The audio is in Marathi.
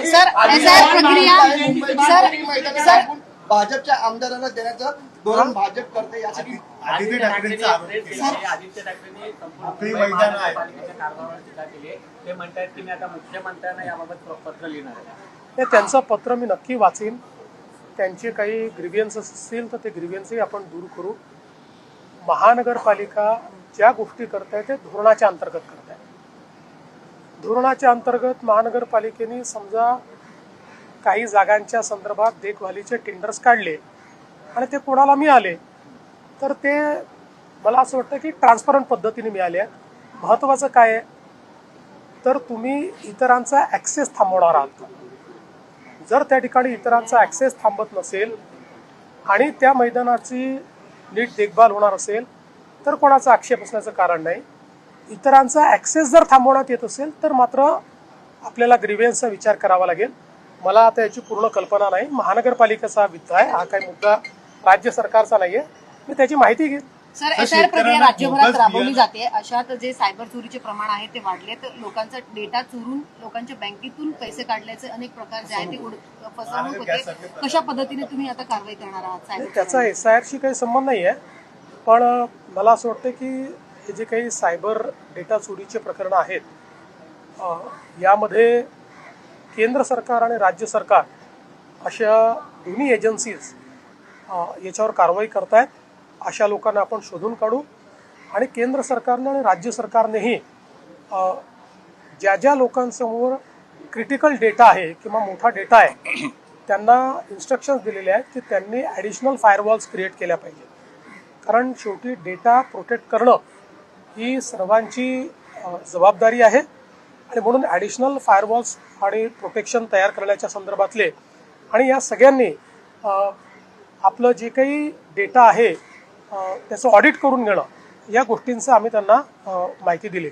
सर प्रक्रिया सर भाजपच्या आमदारांना देण्याचं धोरण भाजप करते यासाठी आदित्य ठाकरेंचा आरोप केला. आदित्य ठाकरेंनी मोकळी मैदान आहे. पालिकेच्या कारभारावर टीका केली आहे. ते म्हणतात की मी आता मुख्यमंत्र्यांना याबाबत पत्र लिहिणार आहे. त्यांचं पत्र मी नक्की वाचीन. त्यांचे काही ग्रीव्हियन्सेस असतील तर ते ग्रीव्हियन्सही आपण दूर करू. महानगरपालिका ज्या गोष्टी करताय ते धोरणाच्या अंतर्गत करताय. धोरणाच्या अंतर्गत महानगरपालिकेने समजा काही जागांच्या संदर्भात देखभालीचे टेंडर्स काढले आणि ते कोणाला मिळाले तर ते मला असं वाटतं की ट्रान्सपरंट पद्धतीने मिळाले आहेत. महत्त्वाचं काय आहे तर तुम्ही इतरांचा ॲक्सेस थांबवणार आहात. जर त्या ठिकाणी इतरांचा ॲक्सेस थांबत नसेल आणि त्या मैदानाची नीट देखभाल होणार असेल तर कोणाचा आक्षेप असण्याचं कारण नाही. इतरांचा ॲक्सेस जर थांबवण्यात येत असेल तर मात्र आपल्याला ग्रीव्हियन्सचा विचार करावा लागेल. मला आता याची पूर्ण कल्पना नाही. महानगरपालिकेचा हा मुद्दा आहे. हा काही मुद्दा राज्य सरकारचा नाही आहे. मी त्याची माहिती घेईन. सर एसआयआर प्रक्रिया राज्यभरात राबवली जाते. अशात जे सायबर चोरीचे प्रमाण आहे ते वाढले. तर लोकांचा डेटा चोरून लोकांच्या बँकेतून पैसे काढल्याचे अनेक प्रकार जे आहे ते फसवणूक होते. कशा पद्धतीने तुम्ही आता कारवाई करणार आहात? त्याचा एसआयआरशी काही संबंध नाही आहे. पण मला असं वाटतं की हे जे काही सायबर डेटा चोरीचे प्रकरणं आहेत यामध्ये केंद्र सरकार आणि राज्य सरकार अशा दोन्ही एजन्सीज याच्यावर कारवाई करतायत. अशा लोकांना आपण शोधून काढू आणि केंद्र सरकारनं आणि राज्य सरकारनेही ज्या ज्या लोकांसमोर क्रिटिकल डेटा आहे किंवा मोठा डेटा आहे त्यांना इन्स्ट्रक्शन्स दिलेले आहेत की त्यांनी ॲडिशनल फायरवॉल्स क्रिएट केल्या पाहिजे. कारण शेवटी डेटा प्रोटेक्ट करणं ही सर्वांची जबाबदारी आहे आणि म्हणून ॲडिशनल फायरवॉल्स आणि प्रोटेक्शन तयार करण्याच्या संदर्भातले आणि या सगळ्यांनी आपलं जे काही डेटा आहे त्याचं ऑडिट करून घेणं या गोष्टींचं आम्ही त्यांना माहिती दिली.